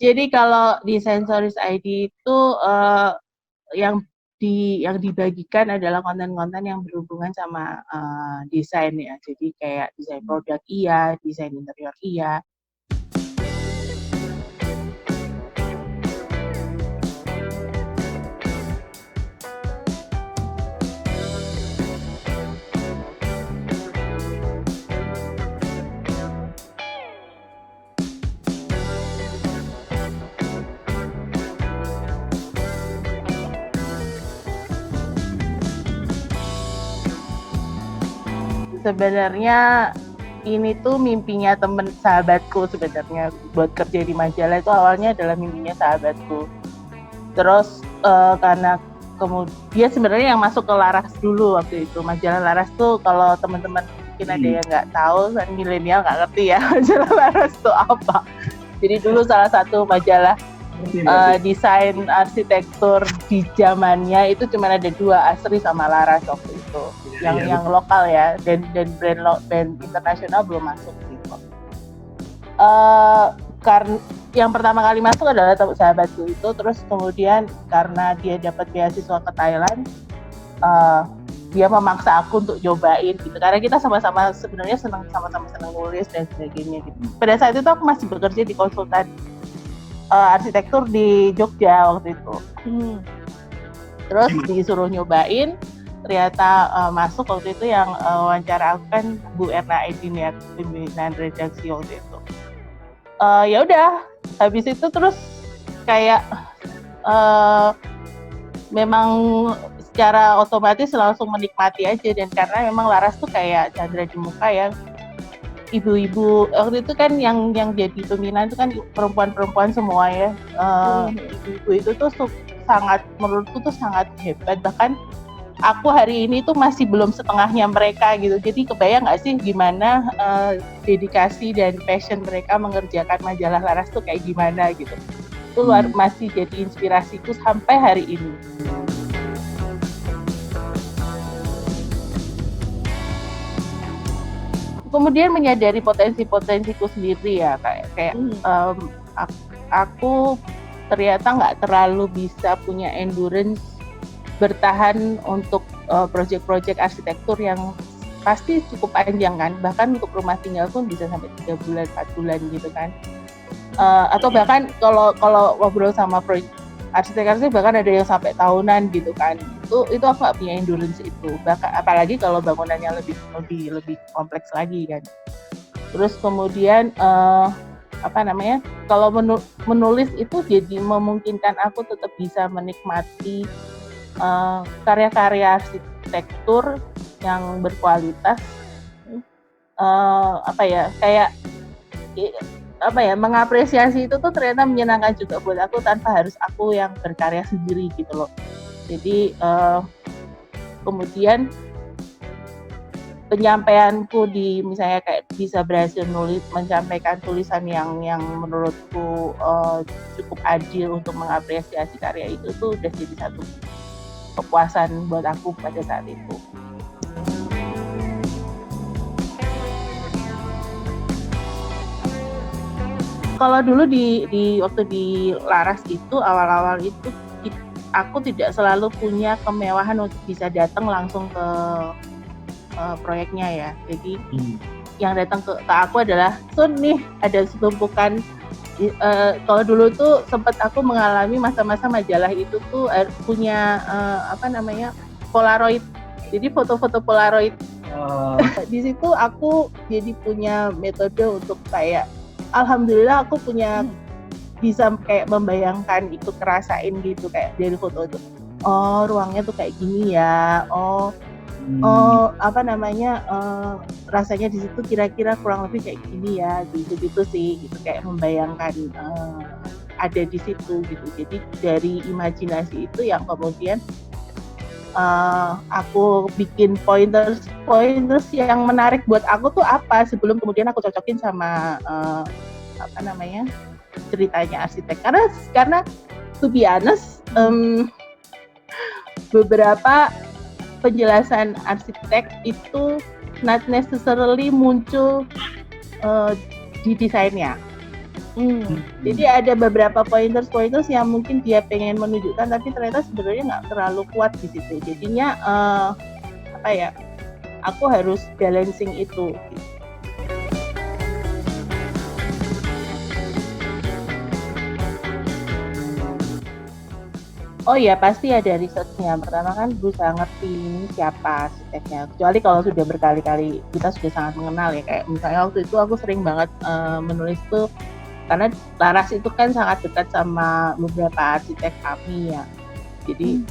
Jadi kalau di Sensoris ID itu yang dibagikan adalah konten-konten yang berhubungan sama desain ya. Jadi kayak desain produk iya, desain interior iya. Sebenarnya ini tuh mimpinya temen sahabatku sebenarnya, buat kerja di majalah itu awalnya adalah mimpinya sahabatku. Terus karena kemudian sebenarnya yang masuk ke Laras dulu waktu itu. Majalah Laras tuh kalau teman-teman mungkin ada yang nggak tahu, kan milenial nggak ngerti ya majalah Laras tuh apa. Jadi dulu salah satu majalah desain arsitektur di zamannya itu cuma ada 2, Asri sama Laras waktu itu. Yang lokal ya, dan brand internasional belum masuk gitu. Karena yang pertama kali masuk adalah sahabatku itu, terus kemudian karena dia dapat beasiswa ke Thailand, dia memaksa aku untuk cobain gitu, karena kita sama-sama sebenarnya sama-sama senang nulis dan sebagainya gitu. Pada saat itu aku masih bekerja di konsultan arsitektur di Jogja waktu itu. Terus disuruh nyobain, ternyata masuk waktu itu. Yang wawancara aku kan Bu Erna Aidin ya, pimpinan redaksi waktu itu. Ya udah, habis itu terus kayak memang secara otomatis langsung menikmati aja, dan karena memang Laras tuh kayak Chandra di Muka ya, ibu-ibu waktu itu kan yang jadi pembinaan itu kan perempuan-perempuan semua ya. Ibu-ibu itu tuh sangat, menurutku tuh sangat hebat, bahkan aku hari ini tuh masih belum setengahnya mereka gitu. Jadi kebayang nggak sih gimana dedikasi dan passion mereka mengerjakan majalah Laras tuh kayak gimana gitu. Itu masih jadi inspirasiku sampai hari ini. Kemudian menyadari potensiku sendiri ya, kayak aku ternyata nggak terlalu bisa punya endurance bertahan untuk proyek-proyek arsitektur yang pasti cukup panjang kan, bahkan untuk rumah tinggal pun bisa sampai 3 bulan 4 bulan gitu kan. Atau bahkan kalau ngobrol sama arsitek bahkan ada yang sampai tahunan gitu kan. Itu aku nggak punya endurance itu, bahkan apalagi kalau bangunannya lebih kompleks lagi kan. Terus kemudian kalau menulis itu jadi memungkinkan aku tetap bisa menikmati karya-karya arsitektur yang berkualitas. Mengapresiasi itu tuh ternyata menyenangkan juga buat aku, tanpa harus aku yang berkarya sendiri gitu loh. Jadi kemudian penyampaianku di misalnya kayak bisa berhasil menyampaikan tulisan yang menurutku cukup adil untuk mengapresiasi karya itu tuh udah jadi satu kepuasan buat aku pada saat itu. Kalau dulu di waktu di Laras itu awal-awal itu aku tidak selalu punya kemewahan untuk bisa datang langsung ke proyeknya ya. Jadi yang datang ke aku adalah, Sun nih ada setumpukan. Kalau dulu tuh sempat aku mengalami masa-masa majalah itu tuh punya Polaroid. Jadi foto-foto Polaroid. Di situ aku jadi punya metode untuk kayak, alhamdulillah aku punya bisa kayak membayangkan, ikut ngerasain gitu kayak dari foto itu. Oh, ruangnya tuh kayak gini ya. Rasanya di situ kira-kira kurang lebih kayak gini ya, gitu sih, gitu kayak membayangkan ada di situ gitu. Jadi dari imajinasi itu yang kemudian aku bikin pointers yang menarik buat aku tuh apa, sebelum kemudian aku cocokin sama ceritanya arsitek. Karena to be honest, beberapa penjelasan arsitek itu not necessarily muncul di desainnya. Jadi ada beberapa pointers yang mungkin dia pengen menunjukkan, tapi ternyata sebenarnya nggak terlalu kuat di situ. Jadinya apa ya? Aku harus balancing itu. Oh iya, pasti ada risetnya. Pertama kan berusaha ngerti ini siapa arsiteknya. Kecuali kalau sudah berkali-kali kita sudah sangat mengenal ya. Kayak misalnya waktu itu aku sering banget menulis tuh, karena Laras itu kan sangat dekat sama beberapa arsitek kami ya. Jadi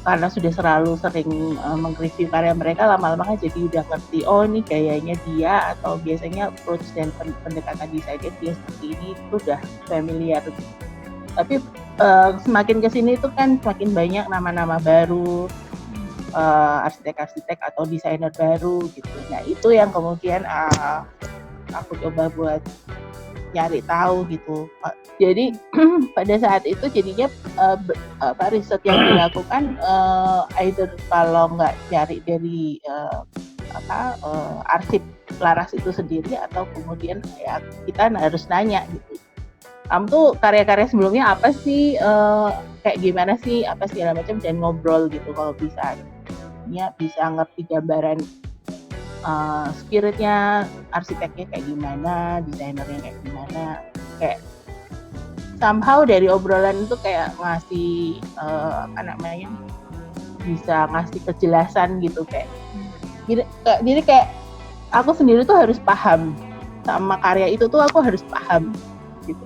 karena sudah selalu sering meng-review karya mereka, lama-lama kan jadi udah ngerti, oh ini gayanya dia, atau biasanya approach dan pendekatan desainnya dia seperti ini, itu udah familiar. Tapi semakin kesini itu kan semakin banyak nama-nama baru, arsitek-arsitek atau desainer baru gitu. Nah itu yang kemudian aku coba buat nyari tahu gitu. Jadi pada saat itu jadinya riset yang dilakukan either kalau nggak cari dari arsip Laras itu sendiri, atau kemudian ya kita harus nanya gitu. Kamu tuh karya-karya sebelumnya apa sih, kayak gimana sih, apa segala macam, dan ngobrol gitu kalau bisa. Ya bisa ngerti gambaran spiritnya arsiteknya kayak gimana, desainernya kayak gimana. Kayak somehow dari obrolan itu kayak ngasih bisa ngasih kejelasan gitu, kayak jadi kayak aku sendiri tuh harus paham sama karya itu tuh, aku harus paham gitu.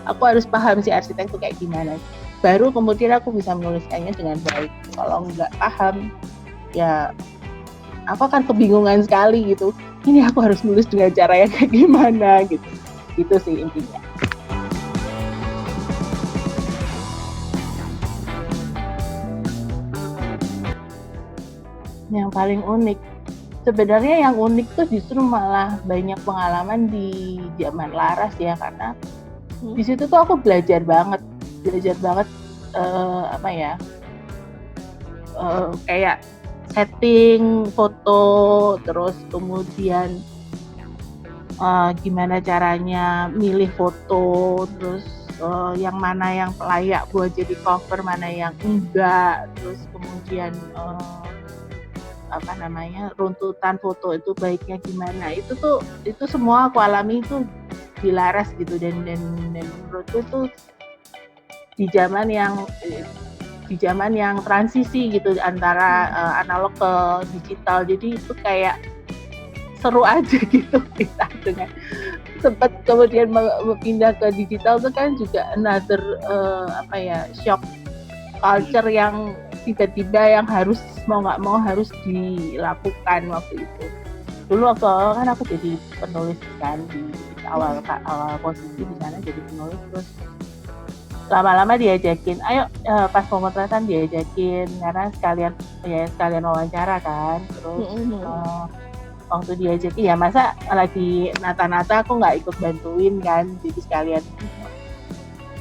Aku harus paham si arsitek tuh kayak gimana, baru kemudian aku bisa menuliskannya dengan baik. Kalau nggak paham ya aku akan kebingungan sekali gitu, ini aku harus nulis dengan cara yang kayak gimana gitu. Itu sih intinya. Yang paling unik, sebenarnya yang unik tuh justru malah banyak pengalaman di zaman Laras ya, karena di situ tuh aku belajar banget kayak setting foto, terus kemudian gimana caranya milih foto, terus yang mana yang layak buat jadi cover, mana yang enggak, terus kemudian runtutan foto itu baiknya gimana. Itu semua aku alami itu di Laras gitu, dan menurutku itu di zaman yang transisi gitu antara analog ke digital. Jadi itu kayak seru aja gitu kita dengan sempat kemudian pindah ke digital itu kan juga another shock culture yang tiba-tiba yang harus mau nggak mau harus dilakukan waktu itu. Dulu waktu kan aku jadi penulis kan di awal posisi di sana jadi penulis, terus lama-lama diajakin, ayo pas pemotretan diajakin karena sekalian wawancara kan. Terus waktu diajakin ya masa lagi nata-nata aku nggak ikut bantuin kan, jadi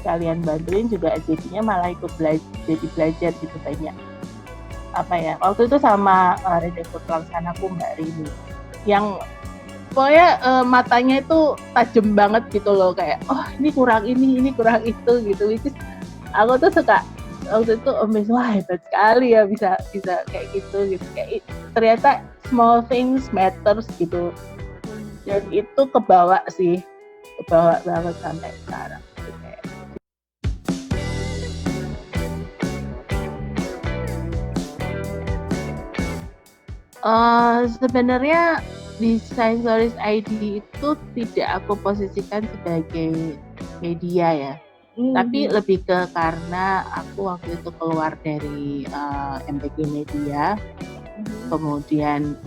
sekalian bantuin juga, jadinya malah ikut belajar gitu banyak. Waktu itu sama redaktur pelaksanaku Mbak Rini, yang pokoknya matanya itu tajam banget gitu loh, kayak oh ini kurang itu gitu. Which is aku tuh suka waktu itu amazed, wah hebat sekali ya bisa kayak gitu. Kayak ternyata small things matters gitu, dan itu kebawa banget sampai sekarang. Sebenarnya Design Stories ID itu tidak aku posisikan sebagai media ya, tapi lebih ke karena aku waktu itu keluar dari MPG Media, kemudian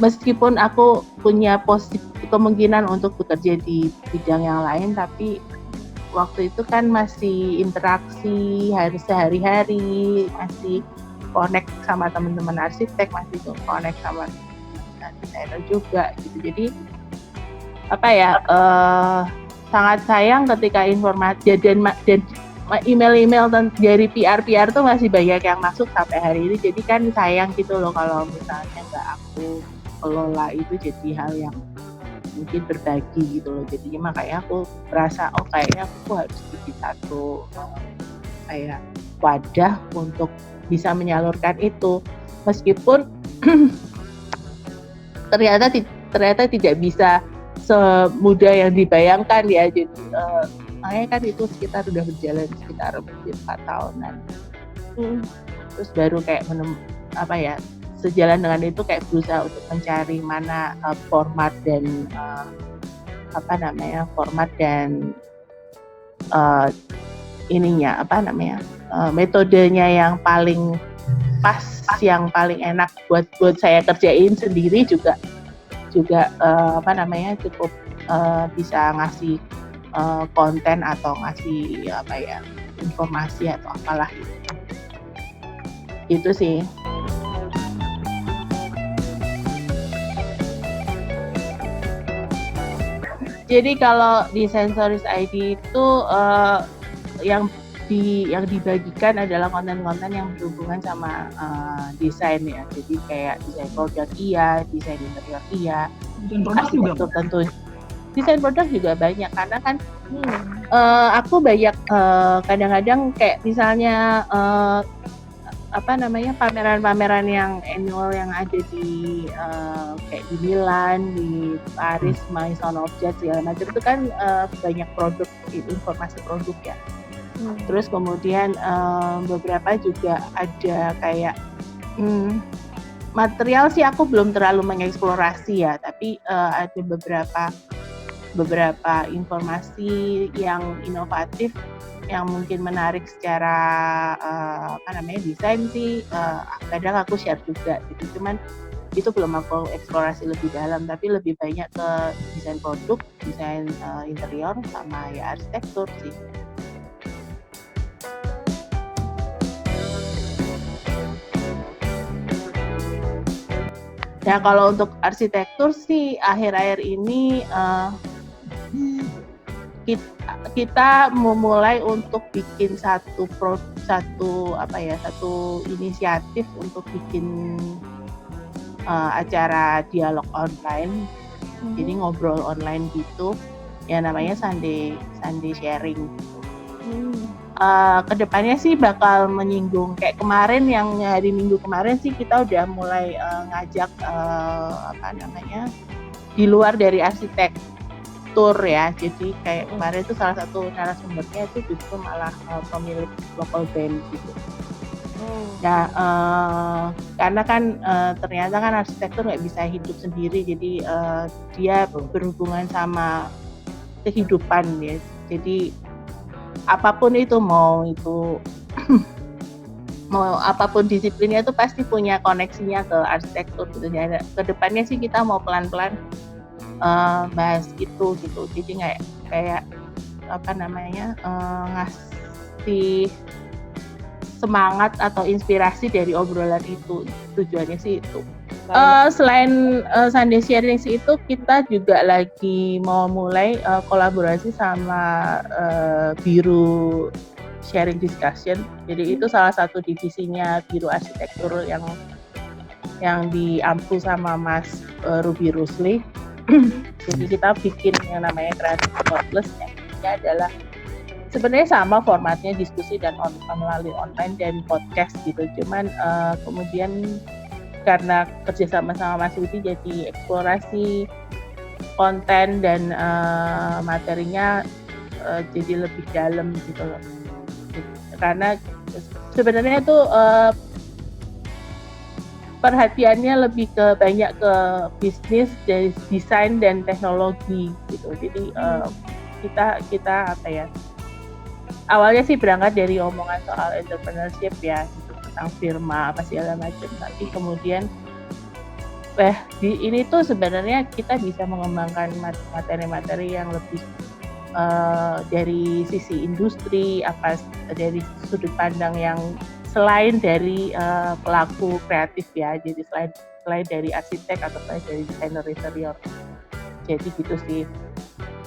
meskipun aku punya kemungkinan untuk bekerja di bidang yang lain, tapi waktu itu kan masih interaksi harus sehari-hari, masih connect sama teman-teman arsitek, masih connect sama desainer juga gitu. Jadi sangat sayang ketika informasi dan email dari PR tuh masih banyak yang masuk sampai hari ini. Jadi kan sayang gitu loh kalau misalnya nggak aku kelola, itu jadi hal yang mungkin berbagi gitu loh. Jadinya makanya aku merasa kayaknya aku harus bikin satu kayak wadah untuk bisa menyalurkan itu, meskipun ternyata tidak bisa semudah yang dibayangkan ya. Jadi makanya kan itu udah berjalan sekitar mungkin 4 tahunan. Terus baru kayak sejalan dengan itu kayak berusaha untuk mencari mana format dan metodenya yang paling pas, yang paling enak buat saya kerjain sendiri juga cukup bisa ngasih konten atau ngasih informasi atau apalah gitu sih. Jadi kalau di Sensoris ID itu yang dibagikan adalah konten-konten yang berhubungan sama desain ya. Jadi kayak desain produk desain interior desain produk juga tentu. Desain produk juga banyak karena kan aku banyak kadang-kadang kayak misalnya pameran-pameran yang annual yang ada di kayak di Milan, di Paris, Maison Objet segala macam itu kan banyak produk, informasi produk ya. Terus kemudian beberapa juga ada kayak material sih aku belum terlalu mengeksplorasi ya, tapi ada beberapa informasi yang inovatif yang mungkin menarik secara desain sih kadang aku share juga gitu. Cuman itu belum aku eksplorasi lebih dalam, tapi lebih banyak ke desain produk, desain interior sama ya arsitektur sih. Nah kalau untuk arsitektur sih akhir-akhir ini kita memulai untuk bikin satu inisiatif untuk bikin acara dialog online. Jadi ngobrol online gitu ya, namanya Sunday sharing. Kedepannya sih bakal menyinggung kayak kemarin, yang hari Minggu kemarin sih kita udah mulai ngajak di luar dari arsitektur ya. Jadi kayak kemarin itu salah satu narasumbernya itu justru malah pemilik local band gitu. Nah karena kan ternyata kan arsitektur nggak bisa hidup sendiri, jadi dia berhubungan sama kehidupan ya. Jadi apapun itu mau apapun disiplinnya itu pasti punya koneksinya ke arsitektur gitu. Jadi kedepannya sih kita mau pelan-pelan bahas itu gitu. Jadi kayak ngasih semangat atau inspirasi dari obrolan itu. Tujuannya sih itu. Selain Sunday Sharing itu, kita juga lagi mau mulai kolaborasi sama Biru Sharing Discussion. Jadi itu salah satu divisinya Biru Arsitektur yang diampu sama Mas Ruby Rusli. Jadi kita bikin yang namanya Creative Codeless, yang ini adalah sebenarnya sama formatnya, diskusi dan melalui online dan podcast gitu. Cuman kemudian karena kerjasama sama Mas Ruby, jadi eksplorasi konten dan materinya jadi lebih dalam gitu loh. Karena sebenarnya itu perhatiannya lebih banyak ke bisnis, dari desain dan teknologi gitu. Jadi kita awalnya sih berangkat dari omongan soal entrepreneurship ya, gitu, tentang firma apa segala macam. Tapi kemudian ini tuh sebenarnya kita bisa mengembangkan materi-materi yang lebih dari sisi industri, dari sudut pandang yang selain dari pelaku kreatif ya. Jadi selain dari arsitek atau selain dari desainer interior. Jadi gitu sih.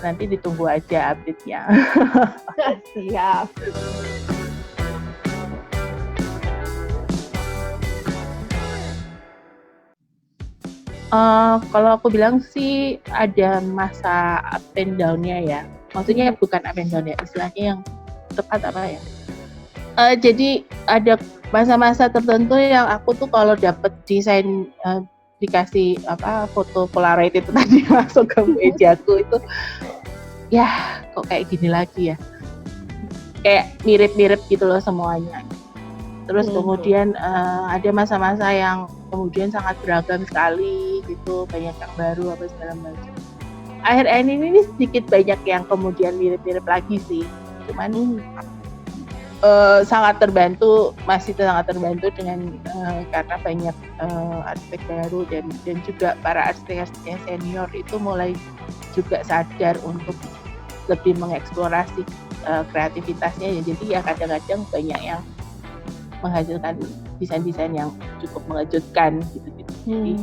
Nanti ditunggu aja update-nya. Siap. Kalau aku bilang sih ada masa up and down-nya ya. Maksudnya bukan up and down ya, istilahnya yang tepat apa ya? Jadi ada masa-masa tertentu yang aku tuh kalau dapet desain dikasih foto Polaroid itu tadi masuk ke mejaku itu, ya kok kayak gini lagi ya? Kayak mirip-mirip gitu loh semuanya. Terus kemudian ada masa-masa yang kemudian sangat beragam sekali gitu, banyak yang baru apa segala macam. Akhir-akhir ini sedikit banyak yang kemudian mirip-mirip lagi sih, cuman masih sangat terbantu dengan karena banyak arsitek baru dan juga para arsitek senior itu mulai juga sadar untuk lebih mengeksplorasi kreativitasnya ya. Jadi ya kadang-kadang banyak yang menghasilkan desain-desain yang cukup mengejutkan gitu-gitu. Jadi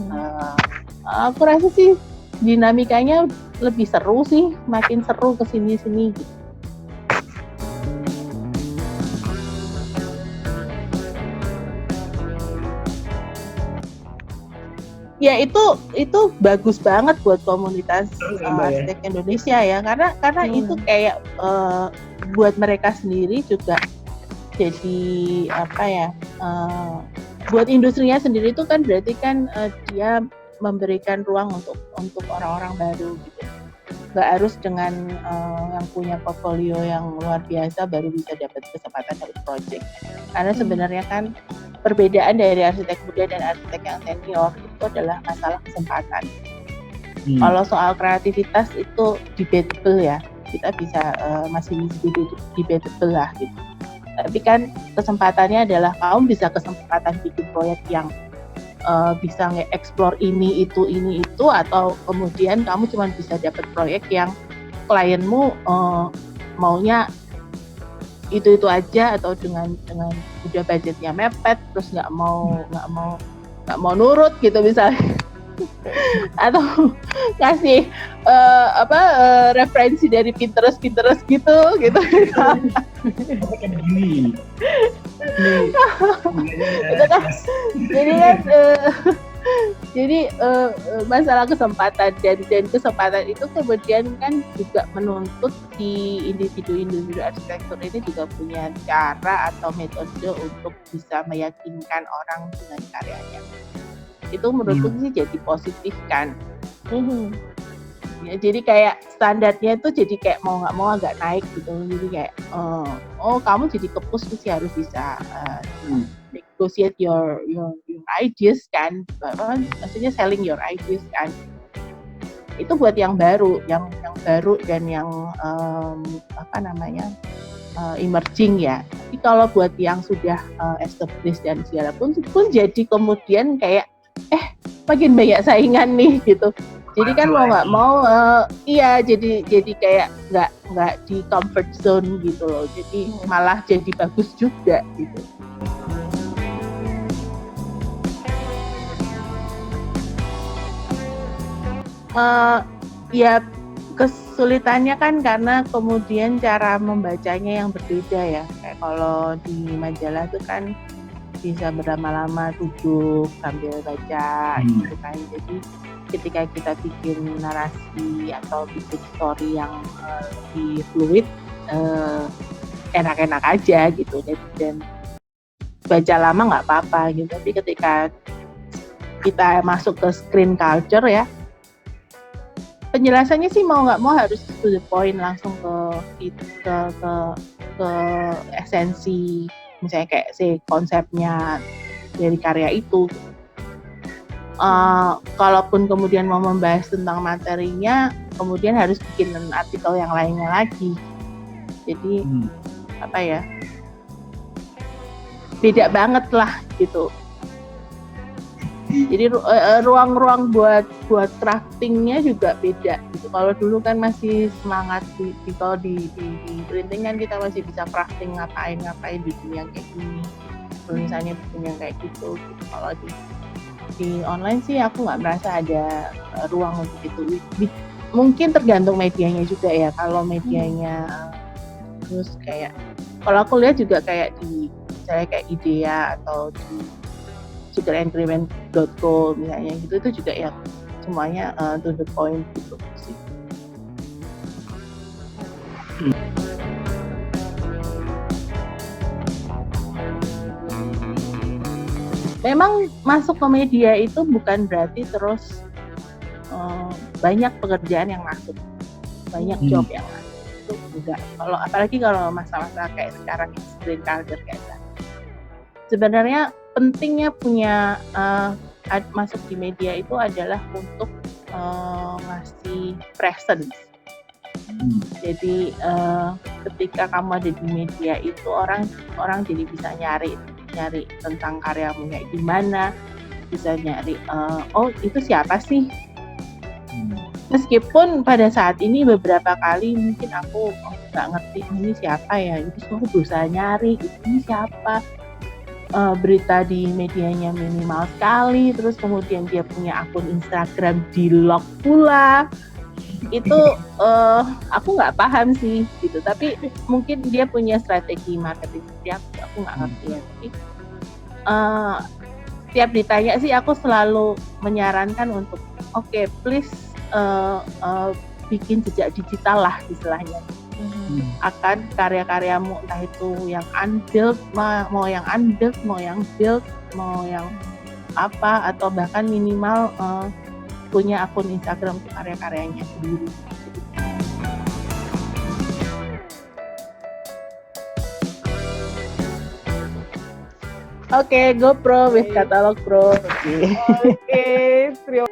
aku rasa sih dinamikanya lebih seru sih, makin seru kesini-sini gitu. Ya itu bagus banget buat komunitas arsitek Indonesia ya, karena itu kayak buat mereka sendiri juga jadi buat industrinya sendiri itu kan berarti kan dia memberikan ruang untuk orang-orang baru gitu. Nggak harus dengan yang punya portfolio yang luar biasa baru bisa dapat kesempatan dapat project. Karena sebenarnya kan perbedaan dari arsitek muda dan arsitek yang senior itu adalah masalah kesempatan. Kalau soal kreativitas itu debatable ya, kita bisa masih debatable lah gitu. Tapi kan kesempatannya adalah kamu bisa kesempatan bikin proyek yang bisa nge-explore ini itu, atau kemudian kamu cuma bisa dapat proyek yang klienmu maunya itu aja, atau dengan udah budgetnya mepet terus nggak mau nurut gitu misalnya. Atau kasih referensi dari Pinterest gitu. Kayak begini. Jadi masalah kesempatan dan kesempatan itu kemudian kan juga menuntut si individu arsitektur ini juga punya cara atau metode untuk bisa meyakinkan orang dengan karyanya. Itu menurutku sih jadi positif kan. Ya, jadi kayak standarnya itu jadi kayak mau nggak mau agak naik gitu. Jadi kayak kamu jadi kepus sih harus bisa negotiate your ideas kan, maksudnya selling your ideas kan. Itu buat yang baru dan yang emerging ya. Tapi kalau buat yang sudah established dan segala pun jadi kemudian kayak makin banyak saingan nih gitu. Jadi kan mau nggak mau jadi kayak nggak di comfort zone gitu loh. Jadi malah jadi bagus juga gitu. Ya kesulitannya kan karena kemudian cara membacanya yang berbeda ya. Kayak kalau di majalah itu kan bisa berlama-lama duduk sambil baca gitu kan. Jadi ketika kita bikin narasi atau bikin story yang lebih fluid, enak-enak aja gitu, dan baca lama nggak apa-apa gitu. Tapi ketika kita masuk ke screen culture ya, penjelasannya sih mau nggak mau harus to the point, langsung ke esensi, misalnya kayak konsepnya dari karya itu. Kalaupun kemudian mau membahas tentang materinya, kemudian harus bikin artikel yang lainnya lagi. Jadi beda banget lah gitu. Jadi ruang-ruang buat craftingnya juga beda gitu. Kalau dulu kan masih semangat kalau di printing kan kita masih bisa crafting ngapain bikin yang kayak gini, tulisannya bikin yang kayak gitu. Kalau di online sih aku nggak merasa ada ruang untuk itu. Mungkin tergantung medianya juga ya. Kalau medianya terus kayak, kalau aku lihat juga kayak di misalnya kayak IDEA atau di sugarandcrement.co misalnya gitu, itu juga yang semuanya to the point gitu sih. Memang masuk ke media itu bukan berarti terus banyak pekerjaan yang masuk, banyak job yang masuk, itu enggak. Kalau apalagi kalau masa-masa kayak sekarang green culture kayak gitu. Sebenarnya pentingnya punya masuk di media itu adalah untuk ngasih presence. Jadi ketika kamu ada di media itu orang jadi bisa nyari tentang karyamu kayak gimana, bisa nyari oh itu siapa sih. Meskipun pada saat ini beberapa kali mungkin aku nggak ngerti ini siapa ya, itu aku berusaha nyari ini siapa. Berita di medianya minimal sekali, terus kemudian dia punya akun Instagram di lock pula. Itu aku nggak paham sih gitu, tapi mungkin dia punya strategi marketing aku nggak ngerti ya. Tapi setiap ditanya sih aku selalu menyarankan untuk oke, please bikin jejak digital lah istilahnya. Akan karya-karyamu entah itu yang unbuilt, mau yang unbuilt, mau yang built, mau yang apa, atau bahkan minimal punya akun Instagram untuk karya-karyanya sendiri. Oke, GoPro with Catalog Pro. Oke, terima